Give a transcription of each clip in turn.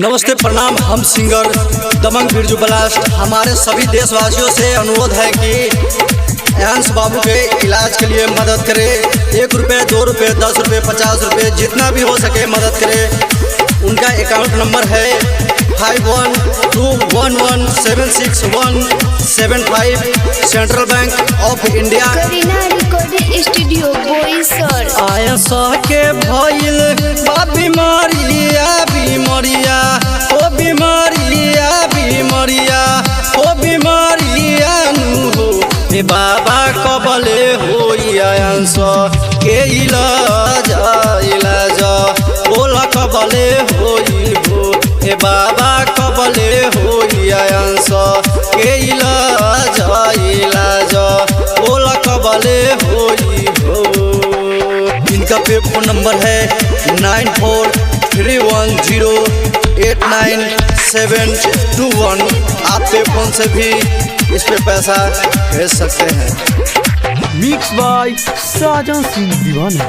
नमस्ते प्रणाम। हम सिंगर दबंग बिरजू ब्लास्ट हमारे सभी देशवासियों से अनुरोध है कि एयांश बाबू के इलाज के लिए मदद करें। 1 रुपये, 2 रुपये, 10 रुपये, 50 रुपये, जितना भी हो सके मदद करें। उनका अकाउंट नंबर है 5121176175 central bank of India. Kareena recording studio Boisar. आयस के भइल बा बीमारिया बीमारिया ओ बीमारिया बीमारिया ओ बीमारिया नु हो ए बाबा कबले होई आयस के इलाज इलाज बोला कबले होई हो ए बाबा कबले होई आयस के इलाज इलाज बोला कबले होई हो। इनका पे फोन नंबर है 9431089721। आप पे फोन से भी इस पे पैसा भेज सकते हैं। मिक्स बाय साजन सिंह दीवाना।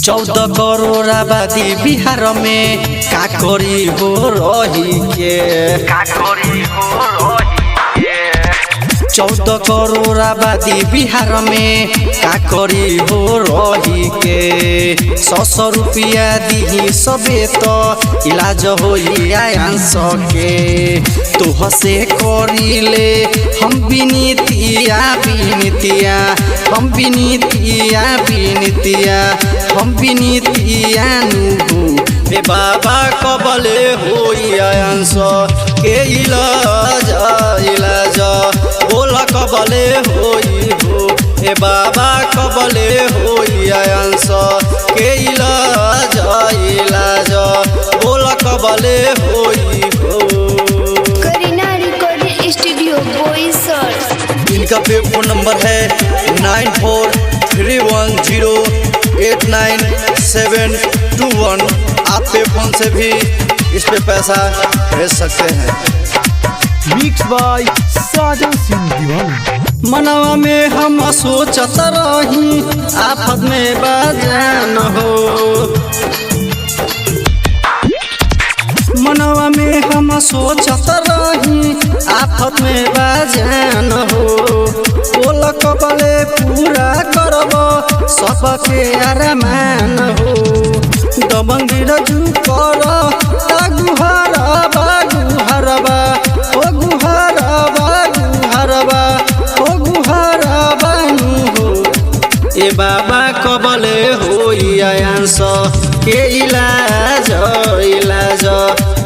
चौदह करोड़ आबादी बिहार में का करी हो रही के 14 करोड़ आबादी बिहार में का करी हो रही के 100 रुपया दी सबे तो इलाज होई आयंस के तोह से करीले हम विनीतिया विनीतिया हम विनीतिया विनीतिया हम विनीतिया नु ए बाबा कबले होई आयंस के इलाज इलाज बोला कबले होई हो ए बाबा कबले होई आयंस के इलाज इलाज बोला कबले होई हो। करीना रिकॉर्डिंग स्टूडियो बोईसर। इनका पे फोन नंबर है 9431089721। आप पे फोन से भी इस पे पैसा भेज सकते हैं। मिक्स बाय साजन सिंह दीवाना। मनवा में हम सोचत रही आफत में बाजान हो मनवा में हम सोचत रही आफत में बाजान हो बोल कबले पूरा करब सबके अरमान हो दबंग बिरजू कर गुहरबा गुहरबा ओ गुहरबा गुहरबा ओ गुहरबा नु हो ए बाबा कबले होई आयंस के इलाज इलाज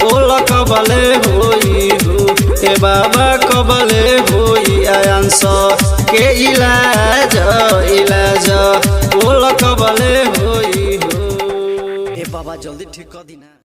बोल कबले होई हो ए बाबा कबले होई आयंस के इलाज इलाज बोल कबले होई हो। ए बाबा जल्दी ठीक कर दी ना।